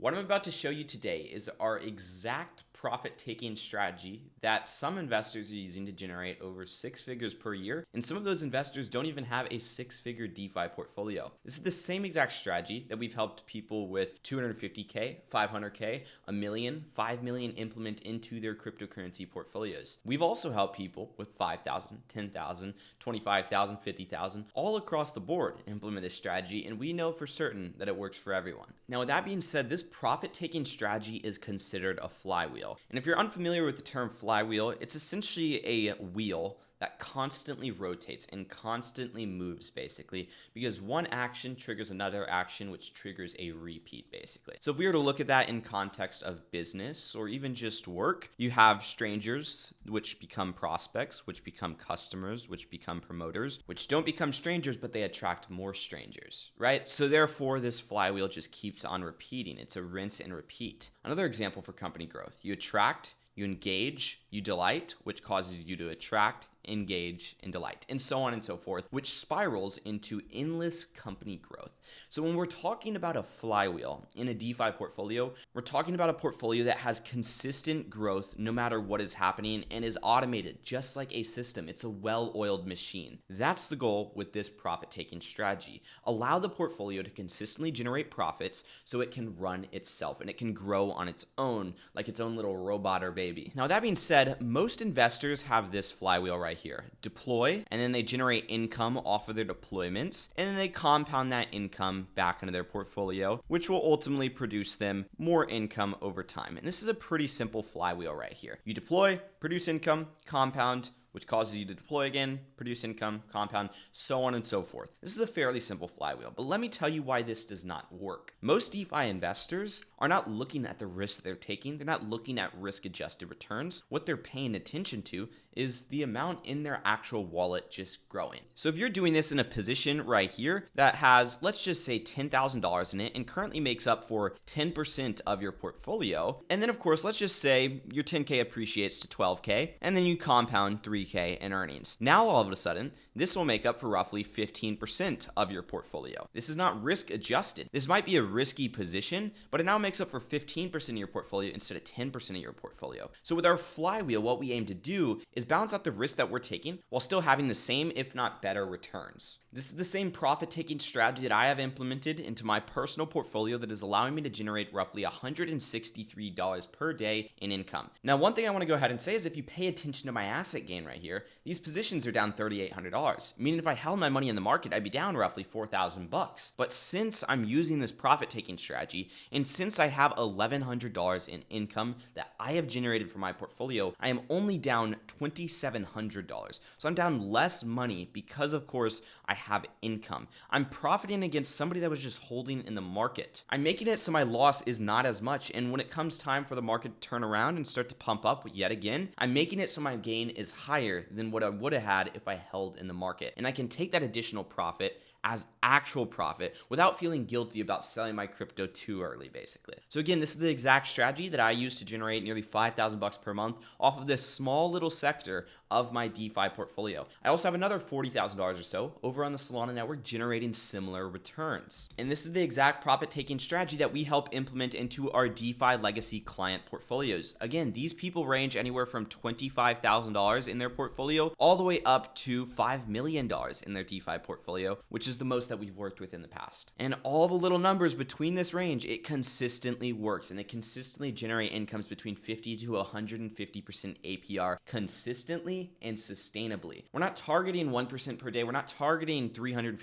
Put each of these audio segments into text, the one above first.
What I'm about to show you today is our exact profit-taking strategy that some investors are using to generate over 6 figures per year, and some of those investors don't even have a 6-figure DeFi portfolio. This is the same exact strategy that we've helped people with 250K, 500K, a million, 5 million implement into their cryptocurrency portfolios. We've also helped people with 5,000, 10,000, 25,000, 50,000, all across the board implement this strategy, and we know for certain that it works for everyone. Now, with that being said, this profit-taking strategy is considered a flywheel. And if you're unfamiliar with the term flywheel, it's essentially a wheel that constantly rotates and constantly moves, basically, because one action triggers another action, which triggers a repeat, basically. So if we were to look at that in context of business or even just work, you have strangers, which become prospects, which become customers, which become promoters, which don't become strangers, but they attract more strangers, right? So therefore, this flywheel just keeps on repeating. It's a rinse and repeat. Another example for company growth: you attract, you engage, you delight, which causes you to attract, engage, and delight, and so on and so forth, which spirals into endless company growth. So when we're talking about a flywheel in a DeFi portfolio, we're talking about a portfolio that has consistent growth no matter what is happening and is automated just like a system. It's a well-oiled machine. That's the goal with this profit-taking strategy. Allow the portfolio to consistently generate profits so it can run itself and it can grow on its own like its own little robot or baby. Now, that being said, most investors have this flywheel right here: deploy, and then they generate income off of their deployments, and then they compound that income back into their portfolio, which will ultimately produce them more income over time. And this is a pretty simple flywheel right here. You deploy, produce income, compound, which causes you to deploy again, produce income, compound, so on and so forth. This is a fairly simple flywheel, but let me tell you why this does not work. Most DeFi investors are not looking at the risk that they're taking. They're not looking at risk-adjusted returns. What they're paying attention to is the amount in their actual wallet just growing. So if you're doing this in a position right here that has, let's just say, $10,000 in it and currently makes up for 10% of your portfolio, and then of course, let's just say your 10K appreciates to 12K, and then you compound 3K in earnings. Now all of a sudden, this will make up for roughly 15% of your portfolio. This is not risk adjusted. This might be a risky position, but it now makes up for 15% of your portfolio instead of 10% of your portfolio. So with our flywheel, what we aim to do is balance out the risk that we're taking while still having the same, if not better, returns. This is the same profit-taking strategy that I have implemented into my personal portfolio that is allowing me to generate roughly $163 per day in income. Now, one thing I want to go ahead and say is if you pay attention to my asset gain right here, these positions are down $3,800, meaning if I held my money in the market, I'd be down roughly $4,000. But since I'm using this profit-taking strategy, and since I have $1,100 in income that I have generated from my portfolio, I am only down $2,700. So I'm down less money because, of course, I have income. I'm profiting against somebody that was just holding in the market. I'm making it so my loss is not as much, and when it comes time for the market to turn around and start to pump up yet again, I'm making it so my gain is higher than what I would have had if I held in the market. And I can take that additional profit as actual profit without feeling guilty about selling my crypto too early, basically. So again, this is the exact strategy that I use to generate nearly $5,000 per month off of this small little sector of my DeFi portfolio. I also have another $40,000 or so over on the Solana network generating similar returns. And this is the exact profit-taking strategy that we help implement into our DeFi legacy client portfolios. Again, these people range anywhere from $25,000 in their portfolio all the way up to $5 million in their DeFi portfolio, which is the most that we've worked with in the past. And all the little numbers between this range, it consistently works, and it consistently generate incomes between 50 to 150% APR consistently and sustainably. We're not targeting 1% per day. We're not targeting 350%,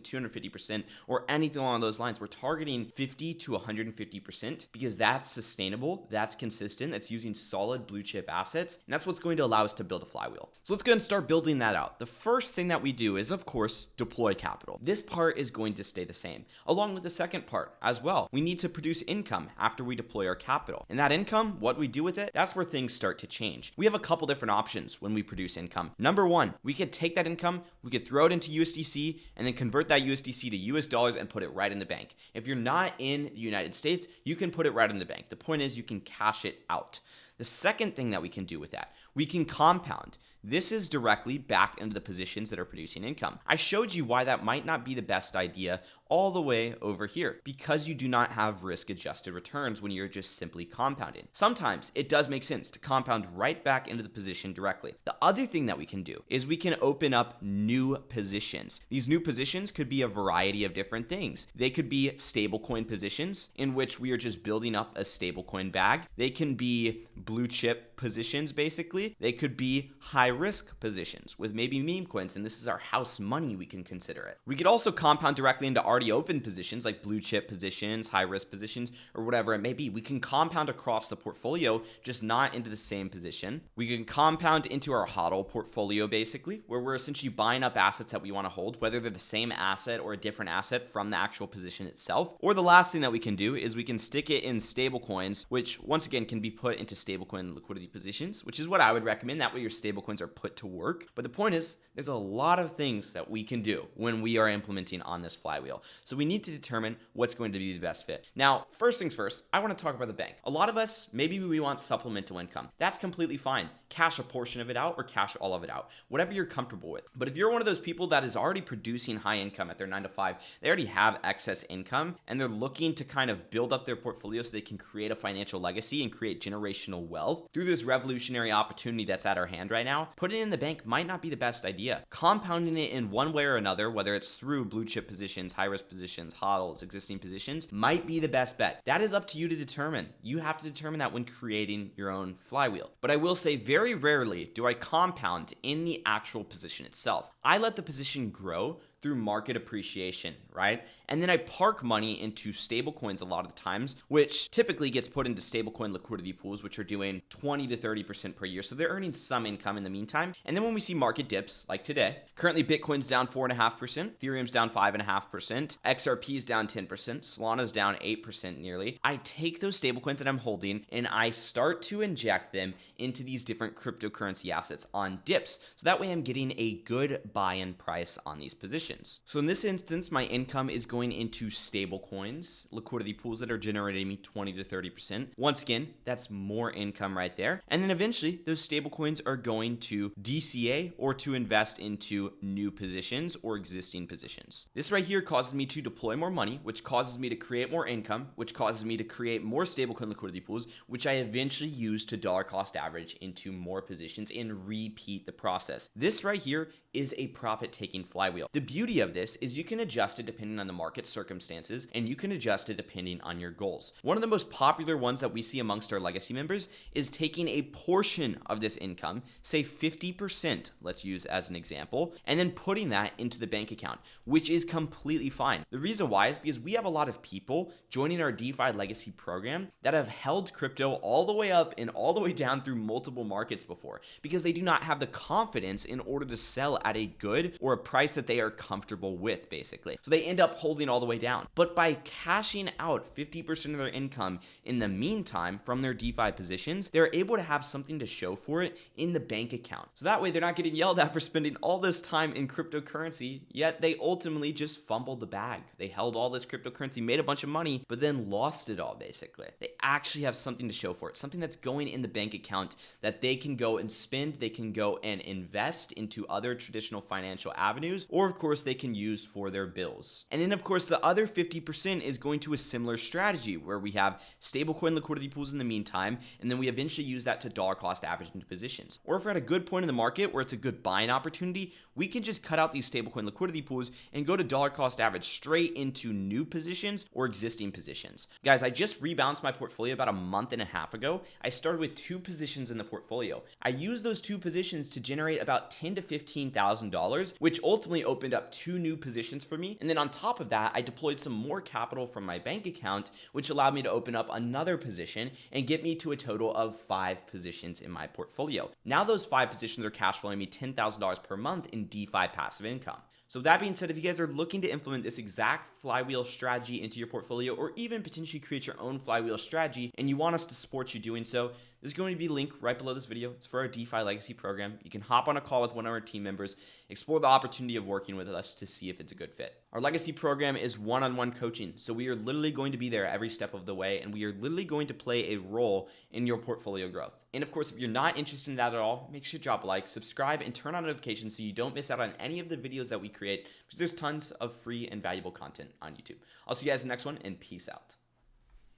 250%, or anything along those lines. We're targeting 50 to 150% because that's sustainable, that's consistent, that's using solid blue chip assets, and that's what's going to allow us to build a flywheel. So let's go and start building that out. The first thing that we do is, of course, deploy capital. This part is going to stay the same, along with the second part as well. We need to produce income after we deploy our capital. And that income, what we do with it, that's where things start to change. We have a couple different options when we produce income. Number one, we could take that income, we could throw it into USDC, and then convert that USDC to US dollars and put it right in the bank. If you're not in the United States, you can put it right in the bank. The point is you can cash it out. The second thing that we can do with that, we can compound. This is directly back into the positions that are producing income. I showed you why that might not be the best idea all the way over here because you do not have risk adjusted returns when you're just simply compounding. Sometimes it does make sense to compound right back into the position directly. The other thing that we can do is we can open up new positions. These new positions could be a variety of different things. They could be stablecoin positions in which we are just building up a stablecoin bag. They can be blue chip positions, basically. They could be high risk positions with maybe meme coins, and this is our house money, we can consider it. We could also compound directly into already open positions like blue chip positions, high risk positions, or whatever it may be. We can compound across the portfolio, just not into the same position. We can compound into our HODL portfolio, basically, where we're essentially buying up assets that we want to hold, whether they're the same asset or a different asset from the actual position itself. Or the last thing that we can do is we can stick it in stable coins, which once again can be put into stablecoin liquidity positions, which is what I would recommend. That way your stablecoins are put to work. But the point is, there's a lot of things that we can do when we are implementing on this flywheel. So we need to determine what's going to be the best fit. Now, first things first, I want to talk about the bank. A lot of us, maybe we want supplemental income. That's completely fine. Cash a portion of it out or cash all of it out, whatever you're comfortable with. But if you're one of those people that is already producing high income at their 9 to 5, they already have excess income and they're looking to kind of build up their portfolio so they can create a financial legacy and create generational wealth through this revolutionary opportunity that's at our hand right now, putting it in the bank might not be the best idea. Compounding it in one way or another, whether it's through blue chip positions, high risk positions, HODLs, existing positions, might be the best bet. That is up to you to determine. You have to determine that when creating your own flywheel. But I will say very rarely do I compound in the actual position itself. I let the position grow through market appreciation, right? And then I park money into stable coins a lot of the times, which typically gets put into stablecoin liquidity pools, which are doing 20 to 30% per year. So they're earning some income in the meantime. And then when we see market dips like today, currently Bitcoin's down 4.5%, Ethereum's down 5.5%, XRP's down 10%, Solana's down 8% nearly. I take those stablecoins that I'm holding and I start to inject them into these different cryptocurrency assets on dips. So that way I'm getting a good buy-in price on these positions. So in this instance, my income is going into stable coins, liquidity pools that are generating me 20 to 30%. Once again, that's more income right there. And then eventually those stable coins are going to DCA or to invest into new positions or existing positions. This right here causes me to deploy more money, which causes me to create more income, which causes me to create more stablecoin liquidity pools, which I eventually use to dollar cost average into more positions and repeat the process. This right here is a profit-taking flywheel. The beauty of this is you can adjust it depending on the market circumstances and you can adjust it depending on your goals. One of the most popular ones that we see amongst our legacy members is taking a portion of this income, say 50%, let's use as an example, and then putting that into the bank account, which is completely fine. The reason why is because we have a lot of people joining our DeFi legacy program that have held crypto all the way up and all the way down through multiple markets before because they do not have the confidence in order to sell at a good or a price that they are comfortable with, basically. So they end up holding all the way down. But by cashing out 50% of their income in the meantime from their DeFi positions, they're able to have something to show for it in the bank account. So that way they're not getting yelled at for spending all this time in cryptocurrency, yet they ultimately just fumbled the bag. They held all this cryptocurrency, made a bunch of money, but then lost it all, basically. They actually have something to show for it, something that's going in the bank account that they can go and spend, they can go and invest into other traditional financial avenues, or of course they can use for their bills. And then of course the other 50% is going to a similar strategy where we have stablecoin liquidity pools in the meantime, and then we eventually use that to dollar cost average into positions. Or if we're at a good point in the market where it's a good buying opportunity, we can just cut out these stablecoin liquidity pools and go to dollar cost average straight into new positions or existing positions. Guys, I just rebalanced my portfolio about a month and a half ago. I started with 2 positions in the portfolio. I used those 2 positions to generate about $10,000 to $15,000, which ultimately opened up 2 new positions for me. And then on top of that, I deployed some more capital from my bank account, which allowed me to open up another position and get me to a total of 5 positions in my portfolio. Now those 5 positions are cash flowing me $10,000 per month in DeFi passive income. So that being said, if you guys are looking to implement this exact flywheel strategy into your portfolio or even potentially create your own flywheel strategy and you want us to support you doing so, There's going to be a link right below this video. It's for our DeFi Legacy program. You can hop on a call with one of our team members, explore the opportunity of working with us to see if it's a good fit. Our Legacy program is one-on-one coaching, so we are literally going to be there every step of the way, and we are literally going to play a role in your portfolio growth. And of course, if you're not interested in that at all, make sure to drop a like, subscribe, and turn on notifications so you don't miss out on any of the videos that we create, because there's tons of free and valuable content on YouTube. I'll see you guys in the next one, and peace out.